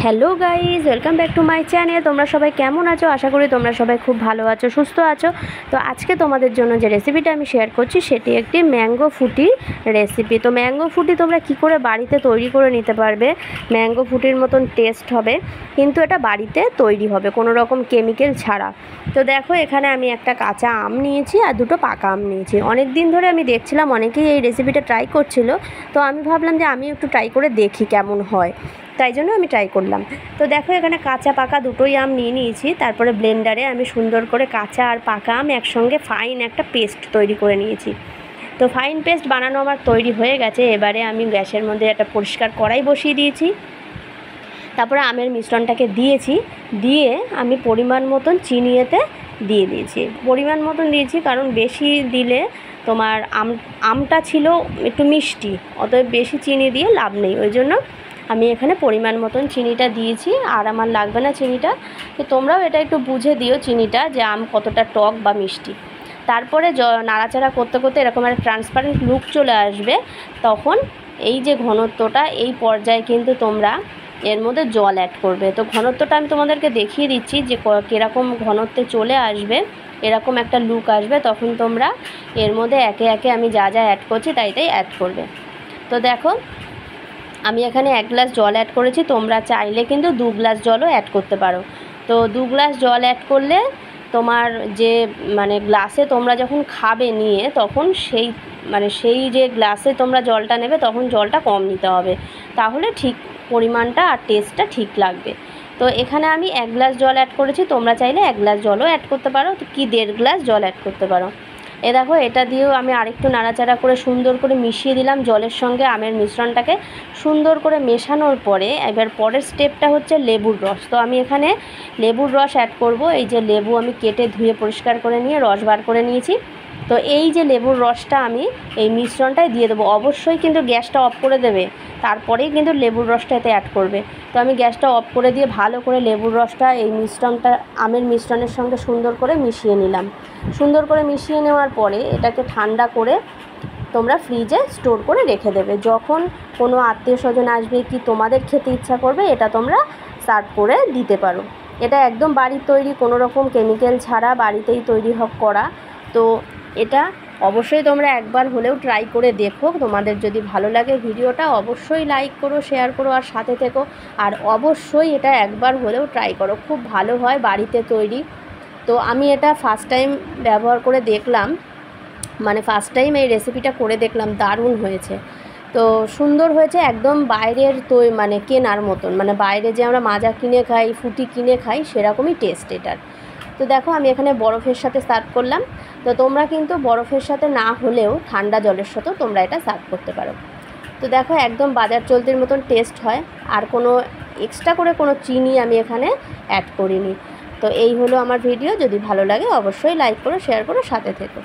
Hello guys, welcome back to my channel. তোমরা সবাই কেমন আছো? আশা করি তোমরা সবাই খুব ভালো আছো, সুস্থ আছো। তো আজকে তোমাদের জন্য যে রেসিপিটা আমি শেয়ার করছি সেটি একটি ম্যাঙ্গো ফুটি রেসিপি। তো ম্যাঙ্গো ফুটি তোমরা কি করে বাড়িতে তৈরি করে নিতে পারবে, ম্যাঙ্গো ফুটির মতন টেস্ট হবে, কিন্তু এটা বাড়িতে তৈরি হবে কোনো রকম কেমিক্যাল ছাড়া। তো দেখো, এখানে আমি একটা কাঁচা আম নিয়েছি আর দুটো পাকা আম নিয়েছি। অনেক দিন ধরে আমি দেখছিলাম অনেকেই এই রেসিপিটা ট্রাই করছিল, তো আমি ভাবলাম যে আমি একটু ট্রাই করে দেখি কেমন হয়, তাই জন্য আমি ট্রাই করলাম। তো দেখো, এখানে কাঁচা পাকা দুটোই আম নিয়ে নিয়েছি। তারপরে ব্লেন্ডারে আমি সুন্দর করে কাঁচা আর পাকা আম একসঙ্গে ফাইন একটা পেস্ট তৈরি করে নিয়েছি। তো ফাইন পেস্ট বানানো আমার তৈরি হয়ে গেছে। এবারে আমি গ্যাসের মধ্যে একটা পরিষ্কার কড়াই বসিয়ে দিয়েছি। তারপরে আমের মিশ্রণটাকে দিয়েছি, দিয়ে আমি পরিমাণ মতন চিনি এতে দিয়ে দিয়েছি। পরিমাণ মতন দিয়েছি কারণ বেশি দিলে তোমার আমটা ছিল একটু মিষ্টি, অতএব বেশি চিনি দিয়ে লাভ নেই, ওই জন্য আমি এখানে পরিমাণ মতন চিনিটা দিয়েছি। আর আমার লাগবে না চিনিটা, তো তোমরাও এটা একটু বুঝে দিও চিনিটা, যে আম কতটা টক বা মিষ্টি। তারপরে নাড়াচাড়া করতে করতে এরকম একটা ট্রান্সপারেন্ট লুক চলে আসবে, তখন এই যে ঘনত্বটা, এই পর্যায়ে কিন্তু তোমরা এর মধ্যে জল অ্যাড করবে। তো ঘনত্বটা আমি তোমাদেরকে দেখিয়ে দিচ্ছি যে কীরকম ঘনত্বে চলে আসবে, এরকম একটা লুক আসবে, তখন তোমরা এর মধ্যে একে একে আমি যা যা অ্যাড করছি তাই অ্যাড করবে। তো দেখো, আমি এখানে 1 গ্লাস জল অ্যাড করেছি, তোমরা চাইলে কিন্তু 2 গ্লাস জলও অ্যাড করতে পারো। তো 2 গ্লাস জল অ্যাড করলে তোমার যে গ্লাসে তোমরা যখন খাবে নিয়ে, তখন সেই যে গ্লাসে তোমরা জলটা নেবে তখন জলটা কম নিতে হবে, তাহলে ঠিক পরিমাণটা আর টেস্টটা ঠিক লাগবে। তো এখানে আমি 1 গ্লাস জল অ্যাড করেছি, তোমরা চাইলে 1 গ্লাস জলও অ্যাড করতে পারো, কি 1.5 গ্লাস জল অ্যাড করতে পারো। দেখো, এটা দিয়েও আমি আরেকটু নাড়াচাড়া করে সুন্দর করে মিশিয়ে দিলাম জলের সঙ্গে আমের মিশ্রণটাকে। সুন্দর করে মেশানোর পরে এবার পরের স্টেপটা হচ্ছে লেবুর রস। তো আমি এখানে লেবুর রস অ্যাড করব। এই যে লেবু আমি কেটে ধুয়ে পরিষ্কার করে নিয়ে রস বার করে নিয়েছি। তো এই যে লেবুর রসটা আমি এই মিশ্রণটায় দিয়ে দেবো। অবশ্যই কিন্তু গ্যাসটা অফ করে দেবে, তারপরেই কিন্তু লেবুর রসটা এতে অ্যাড করবে। তো আমি গ্যাসটা অফ করে দিয়ে ভালো করে লেবুর রসটা এই মিশ্রণটা আমের মিশ্রণের সঙ্গে সুন্দর করে মিশিয়ে নিলাম। সুন্দর করে মিশিয়ে নেওয়ার পরে এটাকে ঠান্ডা করে তোমরা ফ্রিজে স্টোর করে রেখে দেবে। যখন কোনো আত্মীয় স্বজন আসবে কি তোমাদের খেতে ইচ্ছা করবে, এটা তোমরা সার্ভ করে দিতে পারো। এটা একদম বাড়ির তৈরি, কোনো রকম কেমিক্যাল ছাড়া বাড়িতেই তৈরি করা। তো এটা অবশ্যই তোমরা একবার হলেও ট্রাই করে দেখো। তোমাদের যদি ভালো লাগে ভিডিওটা, অবশ্যই লাইক করো, শেয়ার করো আর সাথে থেকো। আর অবশ্যই এটা একবার হলেও ট্রাই করো, খুব ভালো হয় বাড়িতে তৈরি। তো আমি এটা ফার্স্ট টাইম ব্যবহার করে দেখলাম, ফার্স্ট টাইম এই রেসিপিটা করে দেখলাম, দারুণ হয়েছে। তো সুন্দর হয়েছে, একদম বাইরের কেনার মতন, বাইরে যে আমরা মাজা কিনে খাই, ফুটি কিনে খাই, সেরকমই টেস্ট এটার। তো দেখো, আমি এখানে বরফের সাথে সার্ভ করলাম। তো তোমরা কিন্তু বরফের সাথে না হলেও ঠান্ডা জলের সাথেও তোমরা এটা সার্ভ করতে পারো। তো দেখো, একদম বাজার চলতির মতন টেস্ট হয়, আর কোনো এক্সট্রা করে কোনো চিনি আমি এখানে অ্যাড করিনি। তো এই হলো আমার ভিডিও। যদি ভালো লাগে অবশ্যই লাইক করো, শেয়ার করো, সাথে থেকো।